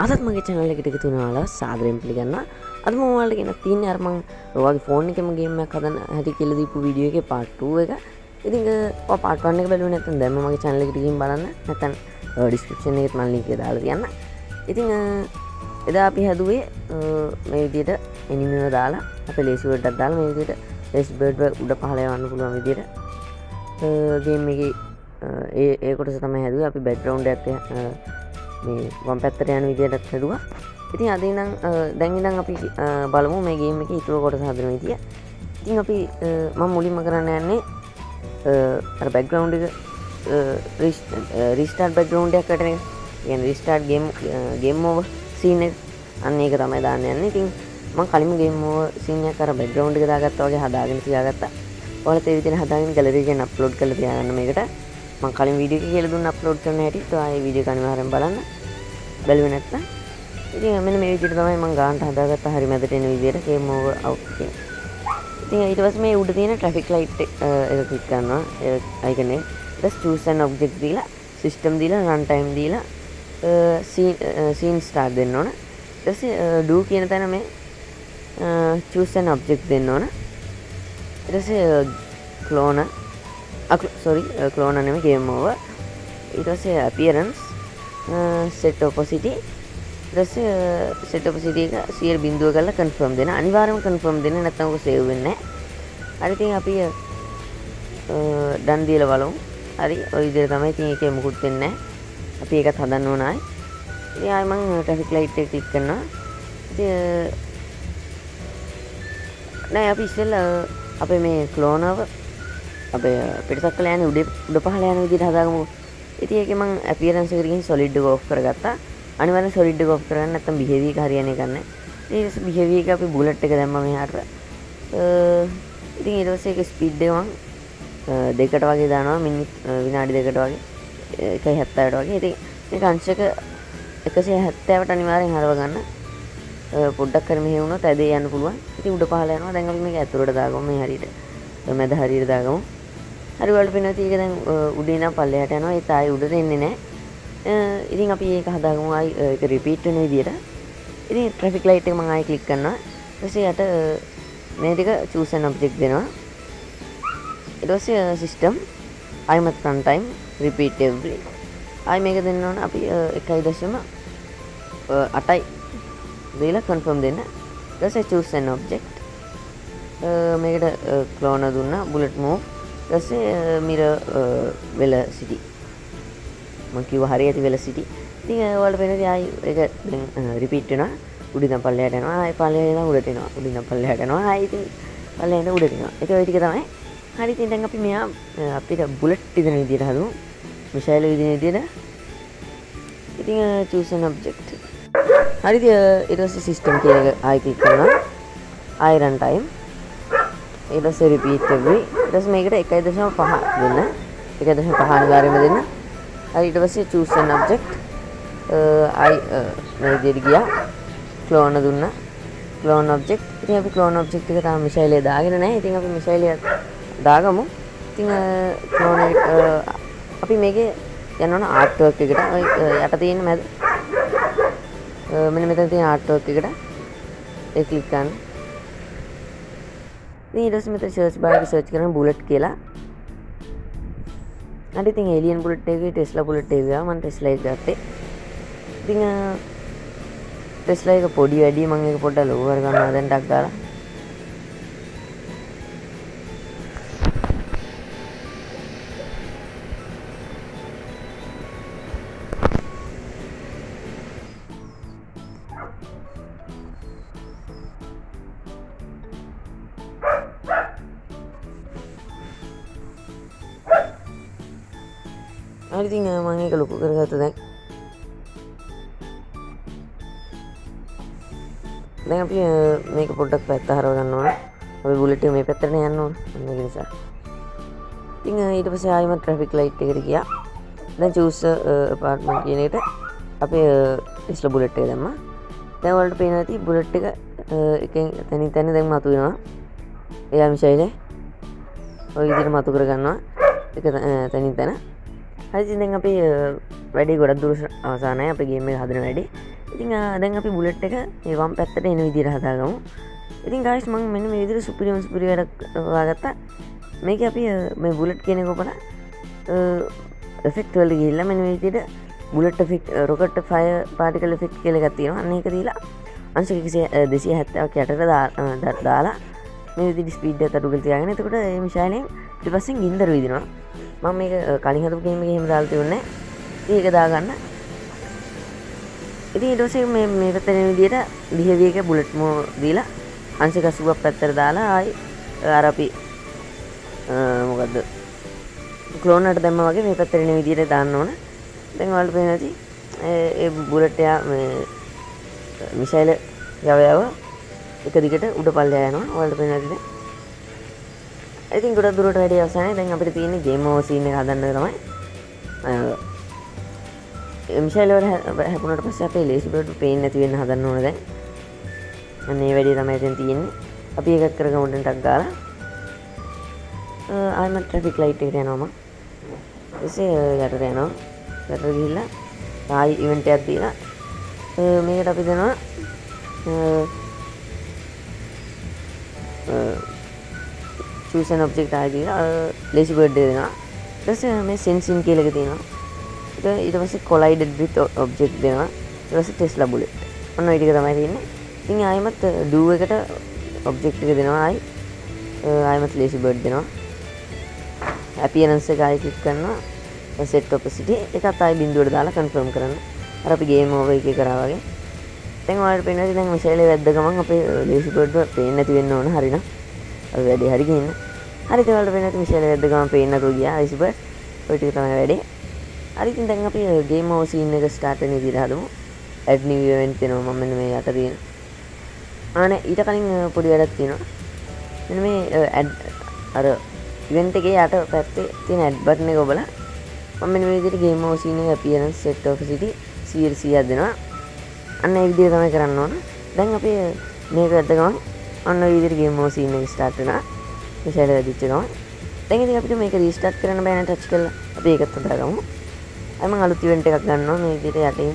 අදත් මගේ channel එකට එකතු වෙනවා සාදරයෙන් පිළිගන්නවා. අද මම ඔයාලට ගෙන තියන්නේ අර මම ඔයාගේ ෆෝන් එකේම ගේම් එකක් හදන හැටි කියලා දීපු වීඩියෝ එකේ part 2 එක. ඉතින් ඔයා part 1 එක බැලුවේ නැත්නම් දැන්ම මගේ channel එකට ගිහින් බලන්න. නැත්නම් description එකේ මම link එක දාලා තියන්න. ඉතින් එදා අපි හැදුවේ මේ විදිහට anime එක දාලා අපේ lazy bird එකක් දාලා මේ විදිහට lazy bird උඩ පහළ යවන්න පුළුවන් විදිහට ගේම් එකේ ඒ කොටස තමයි හැදුවේ. අපි background එකක් මේ වම් පැත්තට යන විදිහට හැදුවා. ඉතින් අද ඉඳන් දැන් ඉඳන් අපි බලමු මේ ගේම් එකේ ඊටු කොටස හදන විදිය. ඉතින් අපි මම මුලින්ම කරන්න යන්නේ අර background එක restart background එකක් කරන එක. කියන්නේ restart game over scene එක. අන්න ඒක තමයි දාන්න යන්නේ. ඉතින් මම කලින්ම game over scene එක අර background එක දාගත්තා වගේ හදාගෙන තියාගත්තා. ඔයාලත් ඒ විදිහට හදාගෙන gallery එකෙන් upload කරලා තියාගන්න මේකට. මම කලින් වීඩියෝ එකේ කියලා දුන්න අප්ලෝඩ් කරන හැටි ඔයා වීඩියෝ එක අනිවාර්යෙන් බලන්න. බැලුවේ නැත්නම් ඉතින් මෙන්න මේ විදිහට තමයි මම ගානට හදාගත්ත හරි මැදට එන විදිහට game over out කියන. ඉතින් ඊට පස්සේ මේ උඩ තියෙන traffic light එක ක්ලික් කරනවා. ඒ icon එක. ඊට choose an object දීලා system දීලා run time දීලා scene start දෙන්න ඕන. ඊට පස්සේ do කියන තැන මේ choose an object දෙන්න ඕන. ඊට පස්සේ clone නෙමෙයි game over. ඊට පස්සේ appearance set opacity. ඊට පස්සේ set opacity එක 100 බිඳුව කරලා confirm දෙන්න. අනිවාර්යයෙන්ම confirm දෙන්න නැත්නම් ඔක save වෙන්නේ නැහැ. හරි ඉතින් අපි done දීලා බලමු. හරි ඔය විදිහට තමයි. ඉතින් ඒකේ මුකුත් වෙන්නේ නැහැ. අපි ඒකත් හදන්න ඕන ආයි. ඉතින් ආයි මම traffic light එක click කරනවා. ඉතින් නෑ අපි ඉස්සෙල්ලා අපේ මේ clone එක අපේ පිටසක්කල යන්නේ උඩ පහළ යන විදිහට හදාගමු. ඉතින් ඒකේ මම appearance එකට ගිහින් solid එක off කරගත්තා. අනිවාර්යෙන් solid එක off කරගන්න නැත්නම් behavior එක හරියන්නේ නැහැ. ඊට පස්සේ behavior එක අපි bullet එක දැම්මා මෙහාට. ඉතින් ඊට පස්සේ ඒක speed එක මම දෙකට වගේ දානවා විනාඩි දෙකට වගේ 1.70ට වගේ. ඉතින් මේක අංශක 170ට අනිවාර්යෙන් හරව ගන්න. පොඩ්ඩක් කර මෙහෙ වුණොත් ඇදේ යන්න පුළුවන්. ඉතින් උඩ පහළ යනවා. දැන් අපි මේක ඇතුළට දාගමු මේ හරියට. මැද හරියට දාගමු. හරි වලට පේනවා ඒක දැන් උඩින් ඉඳන් පල්ලෙහාට යනවා. ඒ තායි උඩට එන්නේ නැහැ. ඉතින් අපි ඒක හදාගමු ආයි ඒක රිපීට් වෙන විදියට. ඉතින් traffic light එක මම ආයි ක්ලික් කරනවා. ඊට පස්සේ යට මේ දෙක choose an object දෙනවා. ඊට පස්සේ system I'm at run time repeat every. ආයි මේක දෙන්න ඕන අපි 1.8යි දීලා confirm දෙන්න. ඊට පස්සේ choose an object මේකට clone දුන්නා bullet move. ඊට පස්සේ mirror velocity මම කිව්වා හරියට velocity. ඉතින් ඔයාලට පේනවා ආයි ඒක දැන් රිපීට් වෙනවා. උඩින් ඉඳන් පල්ලෙහාට යනවා. ආයි පල්ලෙහාට ඉඳන් උඩට එනවා. උඩින් ඉඳන් පල්ලෙහාට යනවා. ආයි ඉතින් පල්ලෙහාට ඉඳන් උඩට එනවා. ඒක ඔය ටික තමයි. හරි ඉතින් දැන් අපි මෙයා අපිට bullet ඉදෙන විදියට හදමු. මිසයිල් විදින විදියට. ඉතින් choose an object. හරිද ඊට පස්සේ system කියන එක ආයි ක්ලික් කරනවා. ආයි run time. ඊට පස්සේ repeat every. ඊට පස්සේ මේකට 1.5 දෙන්න. 1.5 අනිවාර්යයෙන්ම දෙන්න. හරි ඊට පස්සේ choose an object. ආයි මේ විදිහට ගියා. clone දුන්නා. clone object. ඉතින් අපි clone object එක තාම මිසයිලේ දාගෙන නැහැ. ඉතින් අපි මිසයිලේ දාගමු. ඉතින් clone එක අපි මේකේ යනවා නම් artwork එකට. යට තියෙන මැද මෙන්න මෙතන තියෙන artwork එකට ඒ ක්ලික් කරන්න. ඉතින් ඊට පස්සේ මෙතන search bar එකේ search කරන bullet කියලා. අර ඉතින් alien bullet එකේ Tesla bullet එක ගියා. මම Tesla එක ගත්තේ. ඉතින් Tesla එක පොඩි වැඩි මම ඒක පොඩ්ඩක් ලොකු කර ගන්නවා දැන් ටක් දාලා. හරි ඉතින් මම ඒක ලොකු කරගත්තා දැන්. දැන් අපි මේක පොඩ්ඩක් පැත්ත හරව ගන්න ඕන. අපි බුලට් එක මේ පැත්තට යන්න ඕන. ඒක නිසා. ඉතින් ඊට පස්සේ ආයෙම traffic light එකට ගියා. දැන් choose apartment කියන එකට අපි Tesla bullet එක දැම්මා. දැන් වලට පේනවා ඇති bullet එක එකෙන් තනින් තනින් දැන් මතු වෙනවා. එයා මිසයිලේ ඔය විදිහට මතු කර ගන්නවා. ඒක තනින් තන. හරි ඉතින් දැන් අපි වැඩි ගොඩක් දුර අවසానයි අපේ ගේම් එක හදන වැඩි. ඉතින් දැන් අපි බුලට් එක මේ වම් පැත්තට එන විදිහට හදාගමු. ඉතින් guys මම මෙන්න මේ විදිහට සුපිරිම වැඩක් හොයාගත්තා. මේක අපි මේ බුලට් කියන එක ඔබලා effect වලට ගිහිල්ලා මෙන්න මේ විදිහට bullet effect rocket fire particle effect කියලා එකක් තියෙනවා. අන්න ඒක දීලා අංශක 270ක් යටට දාලා මේ විදිහට ස්පීඩ් එක අඩු කරලා තියාගෙන එතකොට මේ මිසයිලෙන් ඊපස්සෙන් ගින්දර විදිනවා. මම මේක කලින් හදපු ගේම් එකේ එහෙම දාලා තියුන්නේ නැහැ. ඒක දාගන්න. ඉතින් ඊට පස්සේ මේ පැත්තේ එන විදිහට behavior එක bullet mode දීලා අංශක 80ක් පැත්තට දාලා ආයි අර අපි මොකද්ද ක්ලෝන් එකට දැම්මා වගේ මේ පැත්තට එන විදිහට දාන්න ඕන. දැන් ඔයාලට පේනවා ඇති ඒ බුලට් එක මේ මිසයිල් යව එක දිගට උඩ පල්ලෙහා යනවා. ඔයාලට පේනවා ඇති දැන්. I think ගොඩක් දුරට වැඩි අවසානයේ දැන් අපිට තියෙන්නේ ගේම් ඕවර් සීන් එක හදන්න තමයි. මිසයිල් වල හැපුණාට පස්සේ අපේ ලේසි බර්ඩ් පේන්නේ නැති වෙන්න හදන්න ඕන දැන්. අන්න ඒ වැඩේ තමයි දැන් තියෙන්නේ. අපි එකක් කරගමු දැන් ටක් ගාලා. ආයිම ට්‍රැෆික් ලයිට් එකට යනවා මම. එසේ යටට යනවා. යටට ගිහිල්ලා ආයි ඉවෙන්ට් එකක් දීලා මේකට අපි දෙනවා choose an object ආයි දීලා lazy bird දෙනවා. ඊට පස්සේ මේ sensing කියලා එක තියෙනවා. ඊට පස්සේ collided with object දෙනවා. ඊට පස්සේ Tesla bullet. ඔන්න ඔය ටික තමයි තියෙන්නේ. ඉතින් ආයිමත් do එකට object එක දෙනවා ආයිමත් lazy bird දෙනවා. appearance එක ආයි click කරනවා. set opacity එකත් ආයි බිඳුවට දාලා confirm කරන්න. අර අපි game over එකේ කරා වගේ. දැන් ඔයාලට පේනවා දැන් මිසයිල් එක වැද්ද ගමන් අපේ lazy bird පේන්නේ නැති වෙන්න ඕන හරිනම්. අපි වැඩේ හරි ගිහින්. හරි ඉතින් ඔයාලට පේනවා මිසයිල් එක වැද්ද ගමන් පේන්නේ නැතුව ගියා lazy bird. ඔය ටික තමයි වැඩේ. හරි ඉතින් දැන් අපි game over scene එක start වෙන විදිහට හදමු. add new event දෙනවා මම මෙන්න මේ යට තියෙන. ආනේ ඊට කලින් පොඩි වැඩක් තියෙනවා. මෙන්න මේ add අර event එකේ යට පැත්තේ තියෙන add button එක ඔබලා මම මෙන්න මේ විදිහට game over scene එකේ appearance set opacity 100ක් දෙනවා. අන්න ඒ විදිහට තමයි කරන්න ඕන. දැන් අපි මේක වැද්ද ගමන් අන්න ඔය විදිහට game over scene එක start වෙනවා. මිසයිල් වැදිච්ච ගමන්. දැන් ඉතින් අපිට මේක restart කරන්න බෑ නේ touch කරලා. අපි ඒකත් හදාගමු. අය මම අලුත් event එකක් ගන්නවා මේ විදිහට යටින්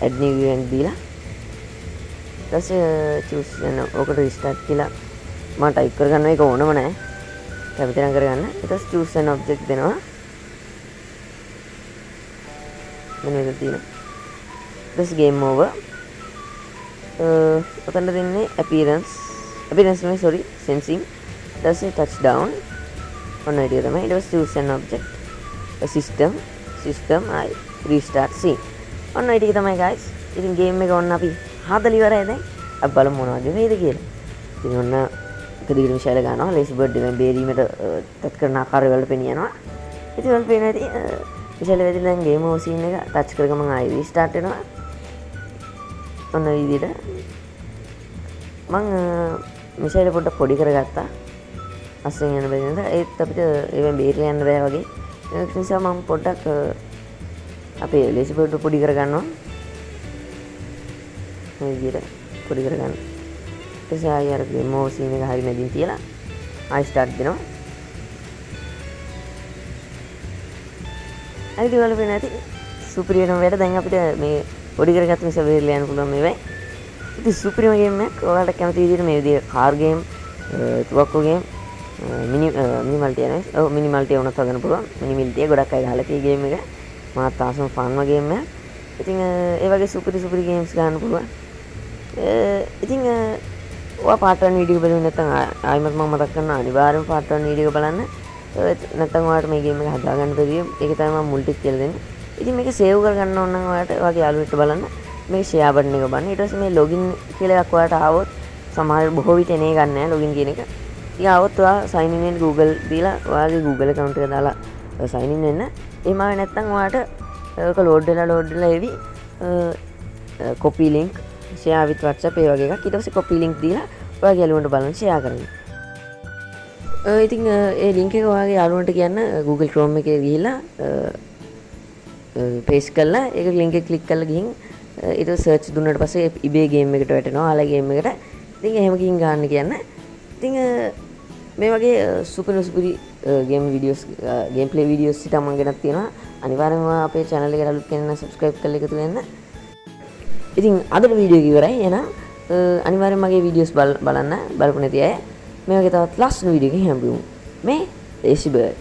add new event දීලා. ඊට පස්සේ choose වෙන ඔකට restart කියලා මම type කරගන්න එක ඕනම නැහැ. කැමති නම් කරගන්න. ඊට පස්සේ choose an object දෙනවා. මෙන්න මේක තියෙනවා. this game over ඔතන දෙන්නේ appearance නේ sorry sensing that's a touchdown ඔන්න ඒ තමයි ඊට පස්සේ choose an object a system I restart scene ඔන්න ඒ ටික තමයි guys. ඉතින් game එක ඔන්න අපි හදලා ඉවරයි දැන්. අපි බලමු මොනවද වෙයිද කියලා. ඉතින් ඔන්න එක දිගට මිසයිල් ගන්නවා lazy bird එකෙන් බේරීමට තත් කරන ආකාරය වල පෙනියනවා. ඉතින් වල පේනවා ඉතින් මිසයිල් වැදිලා දැන් game over scene එක touch කරගමන් ආයි restart වෙනවා. ඔන්න විදිහට මම මිසයිල් පොඩ්ඩක් පොඩි කරගත්තා. අස්සෙන් යන බැරිනද ඒත් අපිට ඒවෙන් බේරලා යන්න බෑ වගේ. ඒක නිසා මම පොඩ්ඩක් අපේ lazy bird පොඩි කරගන්නවා. මේ විදිහට පොඩි කරගන්න. ඊට පස්සේ ආයෙ අර game over scene එක හරි මැදින් තියලා ආයෙ start දෙනවා. අයිද වල වෙන ඇති සුපිරියම වැඩ දැන් අපිට මේ පොඩි කරගත්ත නිසා බේරලා යන්න පුළුවන් මේවයි. ඉතින් සුපිරිම ගේම් එකක්. ඔයාලට කැමති විදිහට මේ විදිහට කාර් ගේම්, තුවක්කු ගේම්, මිනිමල්ටි යනවා. ඔව් මිනිමල්ටි වුණත් හදන්න පුළුවන්. මිනිමල්ටි ගොඩක් අය ගහලා තියෙන ගේම් එක. මාත් ආසම ෆන් ගේම් එකක්. ඉතින් ඒ වගේ සුපිරි ගේම්ස් ගන්න පුළුවන්. ඉතින් ඔයා part 1 වීඩියෝ බලුවේ නැත්නම් ආයිමත් මම මතක් කරනවා අනිවාර්යයෙන්ම part 1 වීඩියෝ එක බලන්න. නැත්නම් ඔයාලට මේ ගේම් එක හදාගන්න බැරිය. ඒක තමයි මම මුල් ටික් කියලා දෙන්නේ. ඉතින් මේක සේව් කරගන්න ඕන නම් ඔයාලට ඔයාගේ යාළුවෙක්ට බලන්න. මේ ෂෙයා බටන් එක බලන්න. ඊට පස්සේ මේ ලොගින් කියලා එකක් ඔයාලට ආවොත් සමහර බොහෝ විට එනේ ගන්න නැහැ ලොගින් කියන එක. ඉතින් ආවොත් ඔයා sign in වෙන්න Google දීලා ඔයාගේ Google account එක දාලා sign in වෙන්න. එහෙම ආවේ නැත්නම් ඔයාලට ඒක load වෙලා එවි copy link share with WhatsApp ඒ වගේ එකක්. ඊට පස්සේ copy link දීලා ඔයාගේ යාළුවන්ට බලන්න share කරන්න. ඉතින් ඒ link එක ඔයාගේ යාළුවන්ට කියන්න Google Chrome එකේ ගිහිල්ලා paste කරලා ඒක link එක click කරලා ගිහින් ඊට search දුන්නාට පස්සේ ඉබේ game එකට වැටෙනවා. ආලා game එකට. ඉතින් එහෙම ගිහින් ගන්න කියන්න. ඉතින් මේ වගේ සුපිරි game videos gameplay videos සිත මම ගෙනත් තියෙනවා. අනිවාර්යෙන්ම අපේ channel එකට අලුත් කෙනෙක් නම් subscribe කරලා එකතු වෙන්න. ඉතින් අදට වීඩියෝ එක ඉවරයි. එහෙනම් අනිවාර්යෙන් මගේ වීඩියෝස් බලන්න බලපු නැති අය මේ වගේ තවත් ලස්සන වීඩියෝ එකකින් හම්බෙමු. මේ දේශි බර්ඩ්